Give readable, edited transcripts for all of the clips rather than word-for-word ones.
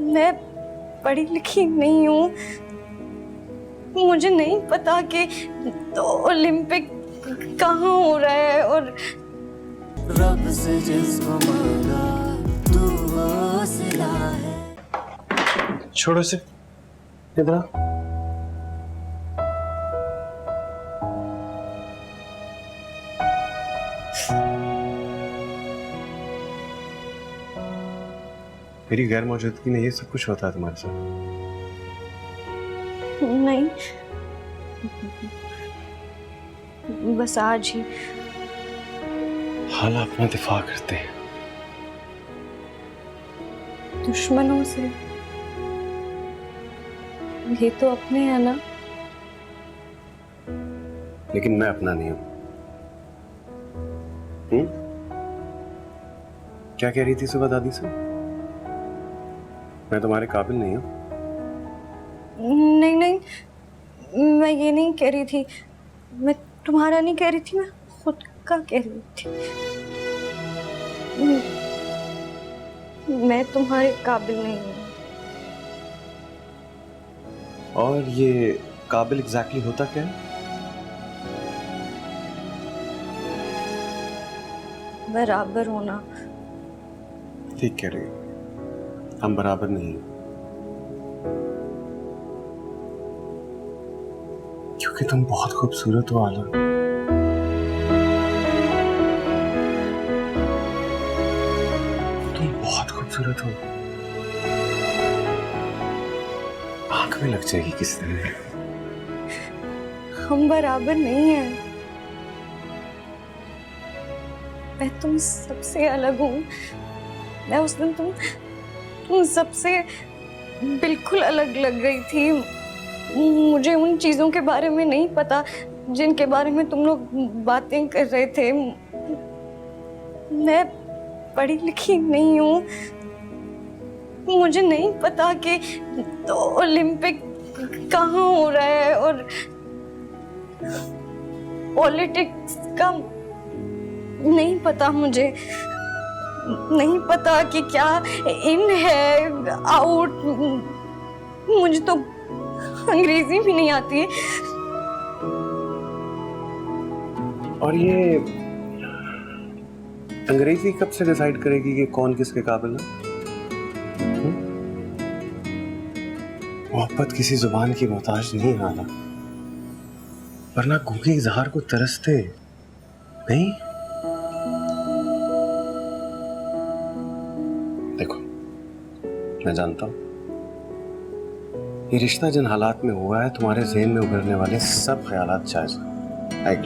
मैं पढ़ी लिखी नहीं हूँ, मुझे नहीं पता कि तो ओलंपिक कहाँ हो रहा है और रब से जिसको मांगा तू हौसला है। छोड़ो से, इधर आ। मेरी गैर मौजूदगी में ये सब कुछ होता है तुम्हारे साथ? नहीं, बस आज ही हाला अपना दिफा करते हैं दुश्मनों से। ये तो अपने हैं ना। लेकिन मैं अपना नहीं हूं। क्या कह रही थी सुबह दादी से? मैं तुम्हारे काबिल नहीं हूं। नहीं नहीं, मैं ये नहीं कह रही थी, मैं तुम्हारा नहीं कह रही थी, मैं खुद का कह रही थी। मैं तुम्हारे काबिल नहीं हूँ। और ये काबिल एग्जैक्टली होता क्या है? बराबर होना। ठीक कह रही हो, हम बराबर नहीं हैं। क्योंकि तुम बहुत खूबसूरत हो आला। तुम बहुत खूबसूरत हो, आंख में लग जाएगी किस तरह। हम बराबर नहीं हैं। मैं तुम सबसे अलग हूँ। मैं उस दिन तुम सबसे बिल्कुल अलग लग गई थी। मुझे उन चीजों के बारे में नहीं पता जिनके बारे में तुम लोग बातें कर रहे थे। मैं पढ़ी लिखी नहीं हूँ, मुझे नहीं पता कि तो ओलंपिक कहाँ हो रहा है और पॉलिटिक्स का नहीं पता। मुझे नहीं पता कि क्या इन है आउट। मुझे तो अंग्रेजी भी नहीं आती है। और ये अंग्रेजी कब से डिसाइड करेगी कि कौन किसके काबिल है? मोहब्बत किसी जुबान की मोहताज नहीं आला, वरना गूंगे इजहार को तरसते नहीं। देखो, मैं जानता हूं ये रिश्ता जिन हालात में हुआ है, तुम्हारे ज़हन में उभरने वाले सब ख्यालात जायज़ हैं,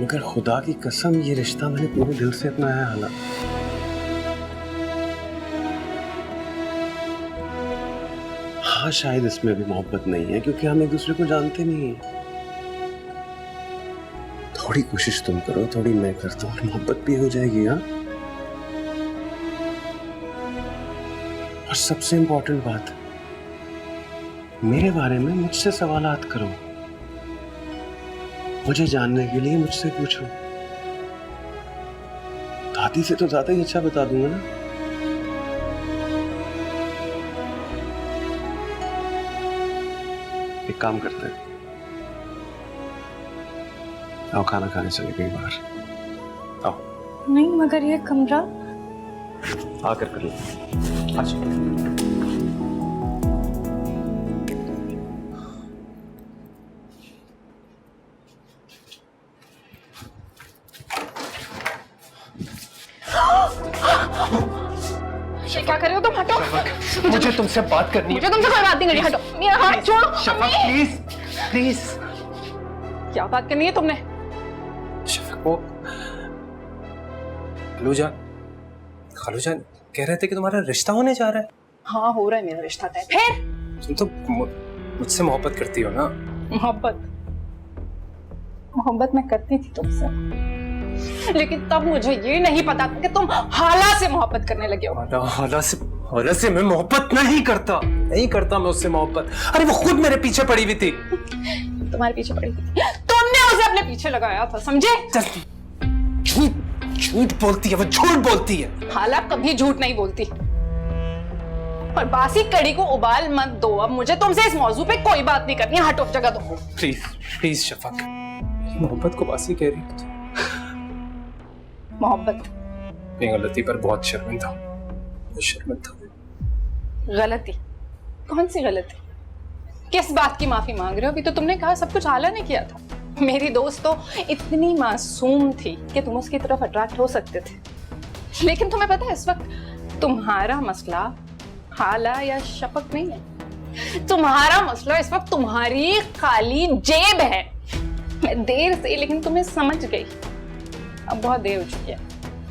मगर खुदा की कसम ये रिश्ता मैंने पूरे दिल से अपनाया है हाला। हाँ, शायद इसमें भी मोहब्बत नहीं है क्योंकि हम एक दूसरे को जानते नहीं हैं। थोड़ी कोशिश तुम करो, थोड़ी मैं करता हूँ, मोहब्बत भी हो जाएगी। हाँ, और सबसे इंपॉर्टेंट बात, मेरे बारे में मुझसे सवालात करो, मुझे जानने के लिए मुझसे पूछो। दादी से तो ज्यादा ही अच्छा बता दूंगा ना। एक काम करते हैं, आओ खाना खाने चले गए बाहर। आओ। नहीं, मगर ये कमरा आकर कर लो। अच्छा, ये क्या कर रहे हो तुम? हटो। मुझे तुमसे बात करनी है। मुझे तुमसे कोई बात नहीं करनी। हटो, मेरा हाथ छोड़ो। शफा प्लीज प्लीज। क्या बात करनी है तुमने? शफा को खालूजान कह रहे थे कि तुम्हारा रिश्ता होने जा रहा है। हाँ, हो रहा है मेरा रिश्ता तय। फिर तुम तो मुझसे मोहब्बत करती हो ना? मोहब्बत मैं करती थी तुमसे, लेकिन तब मुझे ये नहीं पता था कि तुम हाला से मोहब्बत करने लगे हो। हाला से मैं मोहब्बत नहीं करता मैं उससे मोहब्बत। अरे वो खुद मेरे पीछे पड़ी हुई थी। तुम्हारे पीछे पड़ी थी, तुमने उसे अपने पीछे लगाया था, समझे? झूठ झूठ बोलती है, वो झूठ बोलती है। हाला कभी झूठ नहीं बोलती। और बासी कड़ी को उबाल मत दो। अब मुझे तुमसे इस मौजू पे कोई बात नहीं करनी है। हटो, जगह दो। प्लीज प्लीज शफक, मोहब्बत को बासी कह रही है तू। मोहब्बत अपनी गलती पर बहुत शर्मिंदा हूं, बहुत शर्मिंदा हूं। गलती? कौन सी गलती? किस बात की माफी मांग रहे हो? अभी तो तुमने कहा सब कुछ हाला ने किया था। मेरी दोस्त तो इतनी मासूम थी कि तुम उसकी तरफ अट्रैक्ट हो सकते थे। लेकिन तुम्हें पता है इस वक्त तुम्हारा मसला हाला या शफक नहीं है। तुम्हारा मसला इस वक्त तुम्हारी खाली जेब है। मैं देर से लेकिन तुम्हें समझ गई। अब बहुत देर हो चुकी है।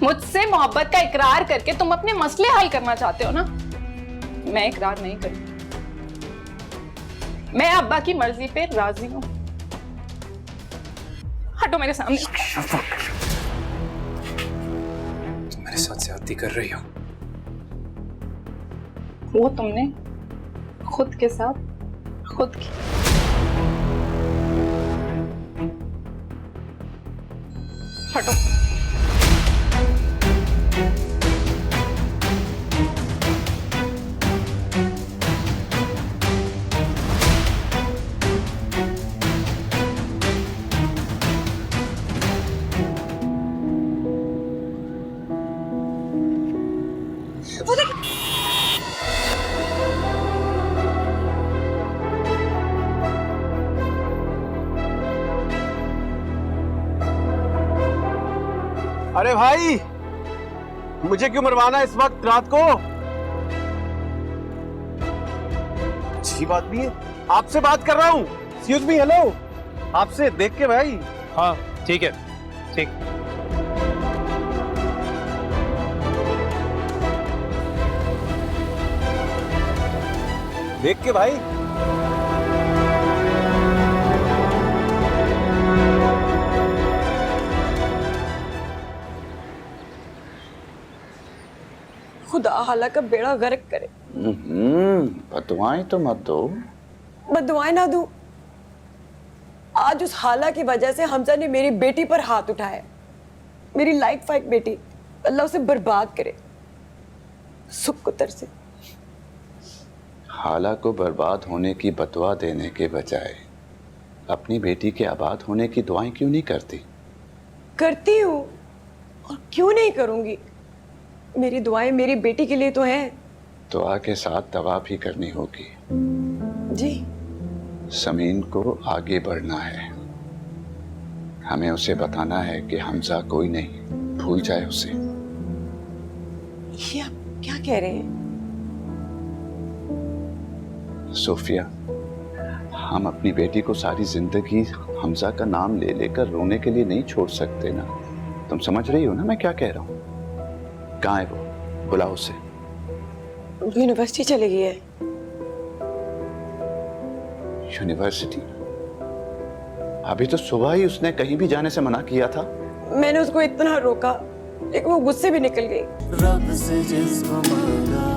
मुझसे मोहब्बत का इकरार करके तुम अपने मसले हल करना चाहते हो ना? मैं इकरार नहीं करूंगी। मैं अब्बा की मर्जी पे राजी हूं। हटो मेरे सामने। तुम मेरे साथ ज्यादती कर रही हो। वो तुमने खुद के साथ खुद की। हटो। अरे भाई, मुझे क्यों मरवाना इस वक्त रात को? अच्छी बात भी है, आपसे बात कर रहा हूँ। एक्सक्यूज मी, हेलो, आपसे देख के भाई। हाँ ठीक है, ठीक। देख के भाई। खुदा हाला का बेड़ा गर्क करे। बदुआएं तो मत दो। बदुआएं ना दूं। आज उस हाला की वजह से हमजा ने मेरी बेटी पर हाथ उठाया। मेरी लाइफ फाइक बेटी, अल्लाह उसे बर्बाद करे, सुकुतर से। हाला को बर्बाद होने की बदुआ देने के बजाय अपनी बेटी के आबाद होने की दुआएं क्यों नहीं करती? करती हूँ, और क्यों नहीं करूंगी। मेरी दुआएं मेरी बेटी के लिए तो हैं। दुआ के साथ दवा भी करनी होगी। जी। समीन को आगे बढ़ना है। हमें उसे बताना है कि हमजा कोई नहीं, भूल जाए उसे। ये आप क्या कह रहे हैं? सोफिया, हम अपनी बेटी को सारी जिंदगी हमजा का नाम ले लेकर रोने के लिए नहीं छोड़ सकते ना। तुम समझ रही हो ना मैं क्या कह रहा हूँ? कहाँ है वो? बुलाओ उसे। यूनिवर्सिटी चली गई है। यूनिवर्सिटी? अभी तो सुबह ही उसने कहीं भी जाने से मना किया था। मैंने उसको इतना रोका, लेकिन वो गुस्से भी निकल गई। रब से जिसको मांगा